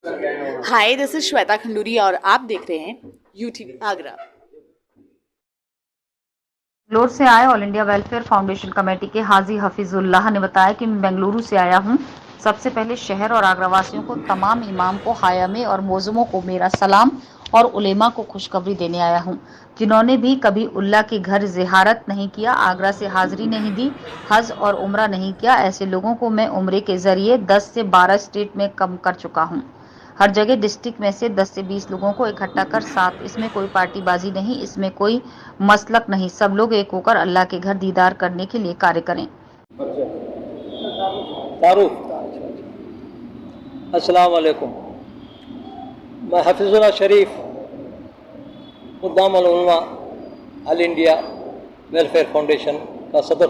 Hi, this is Shweta Khanduri और आप देख रहे हैं यूटीवी आगरा। बेंगलोर से आए all India welfare foundation committee के हाजी हफीजुल्लाह ने बताया कि मैं बेंगलुरु से आया हूं। सबसे पहले शहर और आगरा वासियों को, तमाम इमाम को, हायमे और मोज़मों को मेरा सलाम और उलेमा को खुशखबरी देने आया हूं, जिन्होंने भी कभी उल्लाह के घर ज़ियारत नहीं किया, आगरा से हाजिरी नहीं दी, हज और उम्रा नहीं किया। ऐसे लोगों को मैं उम्रे के जरिए 10 से 12 स्टेट में कम कर चुका हूं। हर जगह डिस्ट्रिक्ट में से 10 से 20 लोगों को इकट्ठा कर साथ, इसमें कोई पार्टीबाजी नहीं, इसमें कोई मसलक नहीं, सब लोग एक होकर अल्लाह के घर दीदार करने के लिए कार्य करें। अस्सलाम वालेकुम। मैं हफीजुल्लाह शरीफ खुद्दाम उलमा ऑल इंडिया वेलफेयर फाउंडेशन का सदर।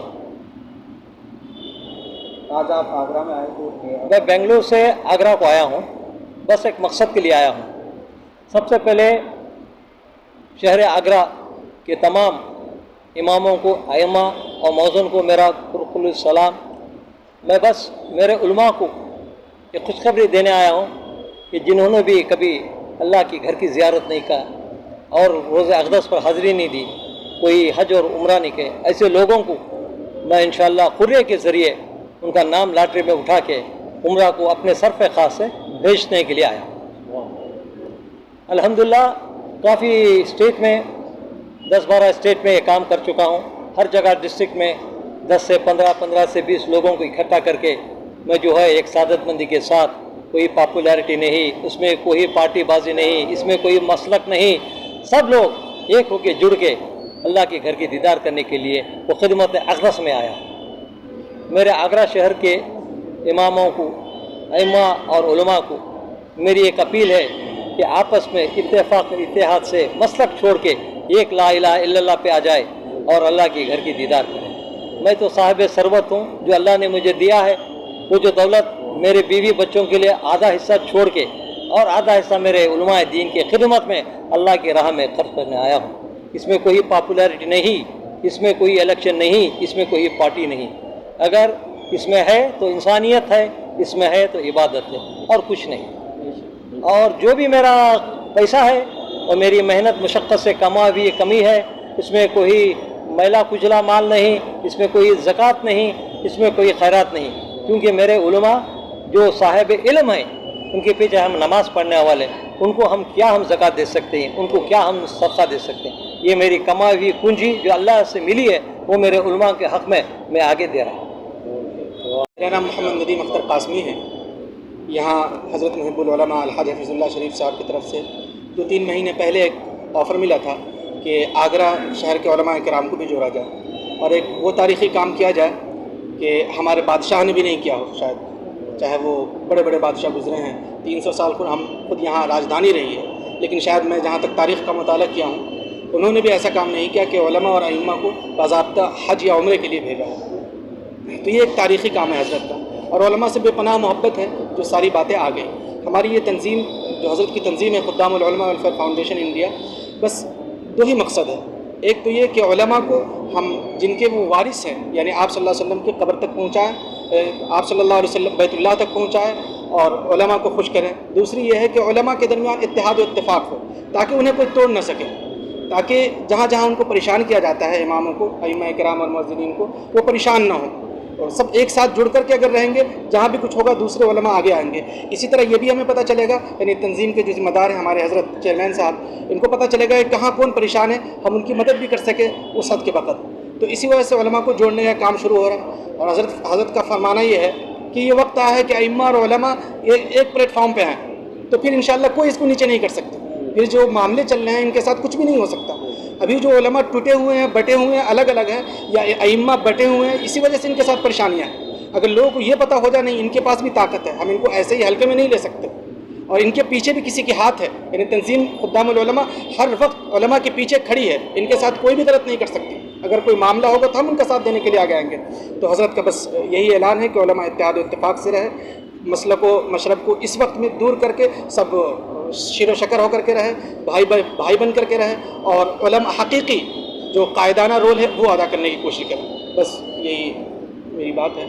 आज आप आगरा में आए तो मैं बेंगलुरु से आगरा को आया हूँ, बस एक मकसद के लिए आया हूँ। सबसे पहले शहर आगरा के तमाम इमामों को, आइम्मा और मौज़ून को मेरा खुलूस सलाम। मैं बस मेरे उलमा को ये खुशखबरी देने आया हूँ कि जिन्होंने भी कभी अल्लाह की घर की ज़ियारत नहीं का और रोज़े अक़दस पर हाज़िरी नहीं दी, कोई हज और उम्रा नहीं किए, ऐसे लोगों को मैं इंशाअल्लाह कुर्रे के ज़रिए उनका नाम लॉटरी में उठा के उम्रा को अपने सरफ़ ख़ास से भेजने के लिए आया। अल्हम्दुलिल्लाह काफ़ी स्टेट में 10-12 स्टेट में ये काम कर चुका हूँ। हर जगह डिस्ट्रिक्ट में 10 से 15 से 20 लोगों को इकट्ठा करके मैं जो है एक सादतमंदी के साथ, कोई पॉपुलैरिटी नहीं, उसमें कोई पार्टीबाजी नहीं, इसमें कोई मसलक नहीं, सब लोग एक होकर जुड़ के अल्लाह के घर की दीदार करने के लिए वो खिदमत अक़दस में आया। मेरे आगरा शहर के इमामों को, अइम्मा और उलमा को मेरी एक अपील है कि आपस में इत्तेफाक इत्तेहाद से मसलक छोड़ के एक ला इलाहा इल्लल्लाह पे आ जाए और अल्लाह के घर की दीदार करें। मैं तो साहिब सरवत हूँ, जो अल्लाह ने मुझे दिया है वो जो दौलत मेरे बीवी बच्चों के लिए आधा हिस्सा छोड़ के और आधा हिस्सा मेरे उलमाए दीन की खिदमत में अल्लाह की राह में खर्च करने आया हूँ। इसमें कोई पॉपुलैरिटी नहीं, इसमें कोई इलेक्शन नहीं, इसमें कोई पार्टी नहीं। अगर इसमें है तो इंसानियत है, इसमें है तो इबादत है और कुछ नहीं। और जो भी मेरा पैसा है और मेरी मेहनत मुशक्क़त से कमा हुई कमी है, इसमें कोई मैला कुचला माल नहीं, इसमें कोई ज़कात नहीं, इसमें कोई खैरात नहीं, क्योंकि मेरे उलमा जो साहिब इल्म हैं उनके पीछे हम नमाज़ पढ़ने वाले, उनको हम क्या हम ज़कात दे सकते हैं, उनको क्या हम सदका दे सकते हैं। ये मेरी कमाई हुई पूंजी जो अल्लाह से मिली है वो मेरे उलमा के हक़ में मैं आगे दे रहा हूँ। मेरा नाम मोहम्मद नदीम अख्तर कासमी है। यहाँ हज़रत मुहिब्बुल उलमा अलहाज हफीज़ुल्लाह शरीफ साहब की तरफ से 2-3 महीने पहले एक ऑफ़र मिला था कि आगरा शहर के उलमा किराम को भी जोड़ा जाए और एक वो तारीख़ी काम किया जाए कि हमारे बादशाह ने भी नहीं किया हो शायद, चाहे वो बड़े बड़े बादशाह गुजरे हैं, 300 साल को हम खुद यहाँ राजधानी रही है, लेकिन शायद मैं जहाँ तक तारीख़ का मुताला किया हूँ उन्होंने भी ऐसा काम नहीं किया कि उलमा और अइम्मा को बाज़ाब्ता हज या उम्रे के लिए भेजा हो। तो ये एक तारीख़ी काम है हज़रत का, और उलमा से बेपनाह मोहब्बत है जो सारी बातें आ गई। हमारी ये तंजीम जो हज़रत की तंजीम है खुद्दाम उलमा वेलफेयर फाउंडेशन इंडिया, बस 2 ही मकसद है। एक तो ये कि उलमा को हम जिनके वो वारिस हैं, यानी आप सल्लल्लाहु अलैहि वसल्लम की कब्र तक पहुँचाएँ, आप सल्लल्लाहु अलैहि वसल्लम बैतुल्लाह तक पहुँचाएँ और उलमा को खुश करें। दूसरी ये है कि उलमा के दरमियान इत्तेहाद और इत्तेफाक हो, ताकि उन्हें कोई तोड़ न सके, ताकि जहाँ जहाँ उनको परेशान किया जाता है, इमामों को, अइम्मा किराम और मुअज्जिनीन को, वो परेशान ना हो और सब एक साथ जुड़ कर के अगर रहेंगे, जहाँ भी कुछ होगा दूसरे उलमा आगे आएंगे। इसी तरह ये भी हमें पता चलेगा, यानी तंजीम के जो जिम्मेदार हैं हमारे हज़रत चेयरमैन साहब, इनको पता चलेगा कि कहाँ कौन परेशान है, हम उनकी मदद भी कर सके उस हद के वक़्त। तो इसी वजह से उलमा को जोड़ने का काम शुरू हो रहा है। और हज़रत का फरमाना ये है कि ये वक्त आया है कि अइम्मा और उलमा एक प्लेटफॉर्म पर हैं, तो फिर इंशाअल्लाह कोई इसको नीचे नहीं कर सकता। फिर जो मामले चल रहे हैं इनके साथ कुछ भी नहीं हो सकता। अभी जो उलमा टूटे हुए हैं, बटे हुए हैं, अलग अलग हैं, या अइम्मा बटे हुए हैं, इसी वजह से इनके साथ परेशानियां हैं। अगर लोगों को ये पता हो जाए नहीं इनके पास भी ताकत है, हम इनको ऐसे ही हल्के में नहीं ले सकते, और इनके पीछे भी किसी के हाथ है। यानी तंजीम खुद्दामुल उलमा हर वक्त उलमा के पीछे खड़ी है, इनके साथ कोई भी गलत नहीं कर सकती। अगर कोई मामला होगा तो हम उनका साथ देने के लिए आगे आएंगे। तो हज़रत का बस यही ऐलान है कि उलमा इत्तेहाद और इत्तेफाक से रहे, मसलक व मशरब को इस वक्त में दूर करके सब शिरो शकर होकर के रहे, भाई बन करके रहे, और उलमा हकीकी जो कायदाना रोल है वो अदा करने की कोशिश करें। बस यही मेरी बात है।